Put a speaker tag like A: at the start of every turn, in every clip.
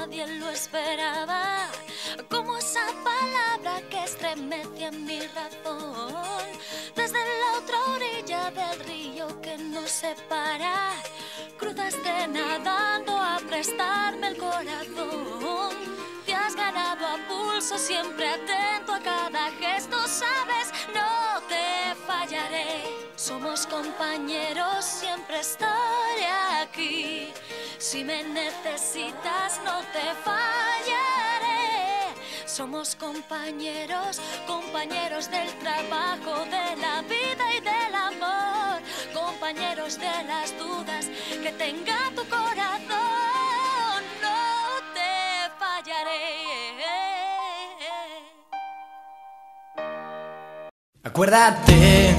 A: nadie lo esperaba, como esa palabra que estremece mi razón. Desde la otra orilla del río que nos separa, cruzaste nadando a prestarme el corazón. Te has ganado a pulso, siempre atento a cada gesto, sabes, no te fallaré. Somos compañeros, siempre estaré aquí. Si me necesitas, no te fallaré. Somos compañeros, compañeros del trabajo, de la vida y del amor. Compañeros de las dudas que tenga tu corazón, no te fallaré.
B: Acuérdate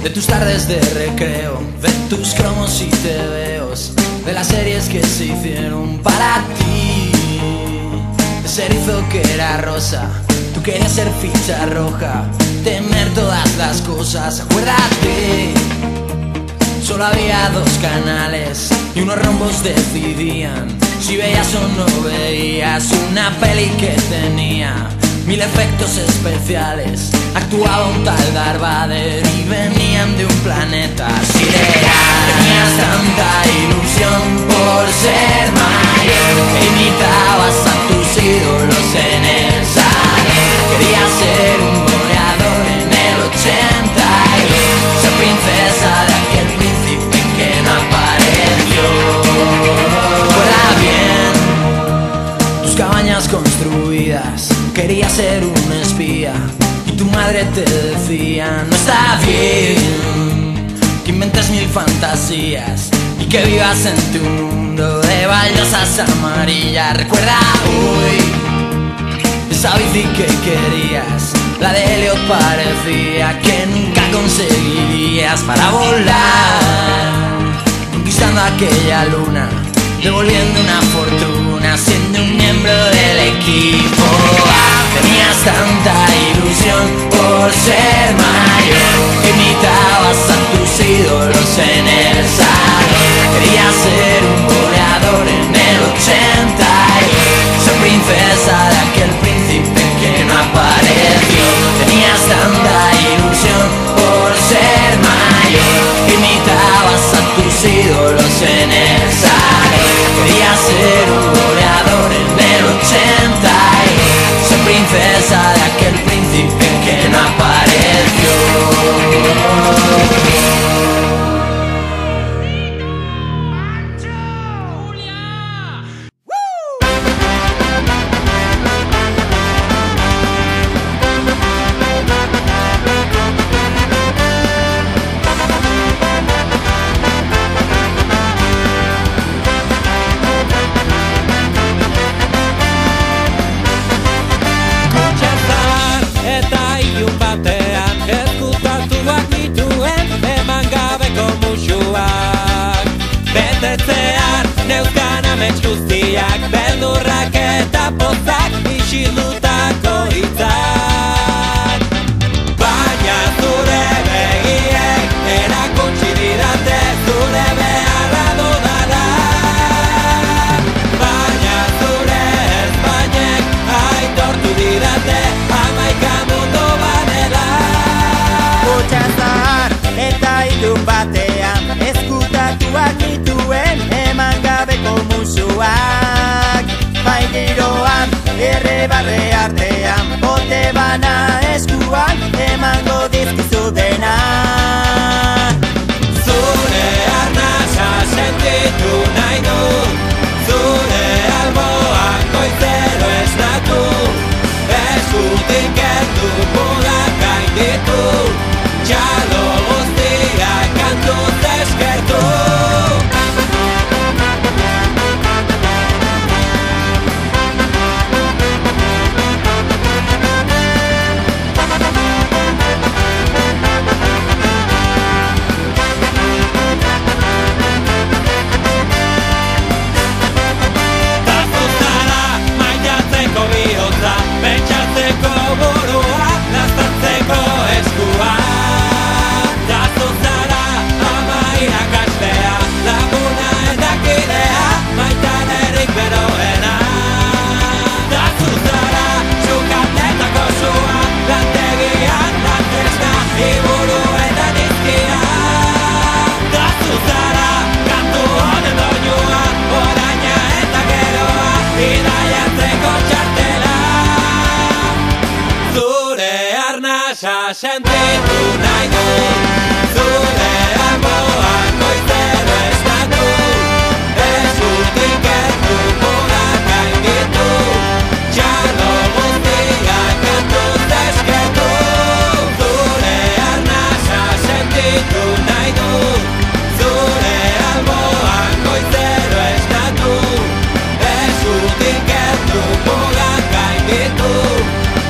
B: de tus tardes de recreo, de tus cromos y tebeos, de las series que se hicieron para ti. Ese erizo que era rosa, tú querías ser ficha roja, temer todas las cosas. Acuérdate, solo había dos canales y unos rombos decidían si veías o no veías una peli que tenía 1000 efectos especiales. Actuaba un tal Darth Vader y venían de un planeta sideral. Tenías tanta ilusión por ser mayor que imitabas a tus ídolos en el salón. Querías ser un goleador en el 82, ser princesa de aquel príncipe que no apareció. Recuerda bien tus cabañas construidas, querías ser un espía y tu madre te decía: no está bien que inventes 1000 fantasías y que vivas en tu mundo de baldosas amarillas. Recuerda hoy esa bici que querías, la de Helio parecía que nunca conseguirías para volar, conquistando aquella luna, devolviendo una fortuna, siendo un miembro del equipo. Tenías tanta ilusión por ser mayor que imitabas a tus ídolos en el salón. Querías ser un goleador en el 82, ser princesa de aquel príncipe que no apareció. Tenías tanta ilusión por ser mayor que imitabas a tus ídolos en el salón. Querías ser un goleador en el 82, ser princesa de aquel príncipe que no apareció.
C: Guztiak beldurrak eta pozak isildutako hitzak, baina zure begiek erakutsi didate zure beharra dudala, baina zure ezpainek aitortu didate 11 mundu badela. Kutxa zahar eta ilun batean ezkutatuak nituen eman gabeko musuak, bai giroan errebarre artean bote bana eskuan emango dizkizu dena. Zure arnasa sentitu nahi du, zure alboak goizero esnatu, eskutik erdu mudak gainditu, txalo guztiak kantuz eskertu. arnasa sentitu nahi dut, zure alboan goizero esnatu, eskutik gertu mugak gainditu, txalo guztiak kantuz eskertu, zure arnasa sentitu nahi dut, zure alboan goizero esnatu, eskutik gertu mugak gainditu,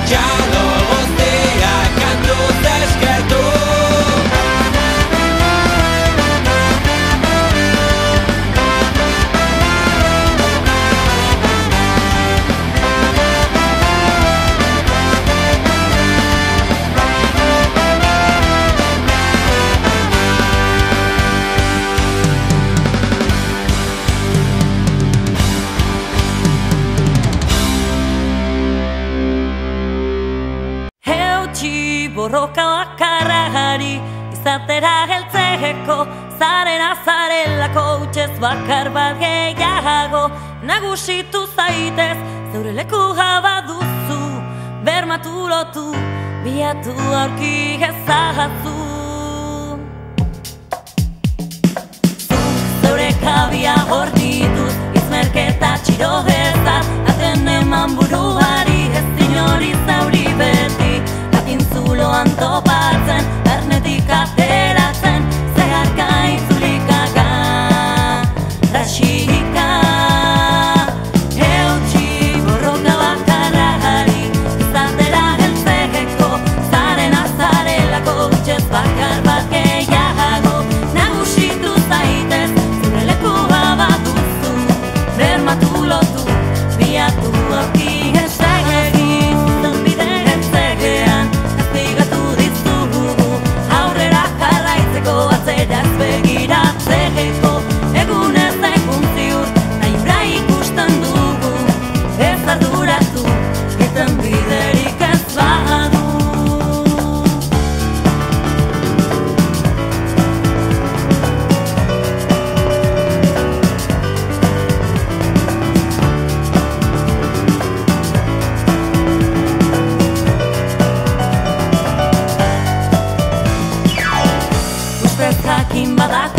C: txalo guztiak kantuz eskertu.
D: Borroka bakarragari izatera heltzeko, zarena zarelako utxez bakar bat gehiago, nagusitu zaitez, zeure leku baduzu, bermatu lotu, biatu aurki ezazu. Zeure kabia hor dituz, izmerketa txiro ezat, aten eman buruari, ez inori zauri beti, zuloan topatzen, ernetik ateratzen, zeharka itzulikaga, rasika. Eutxi borroka bakarragari, izatera heltzeko, zarena zarelako utxez bakar bat gehiago, nagusitu zaitez, zure lekua baduzu, bermatu lotu, biatu aurki esegin, zonbide heltzegean, atzeraz begiratzeko, egunez egun ziur, nahiura ikusten dugu, ez arduratu, eten biderik ez badu. Jakin badak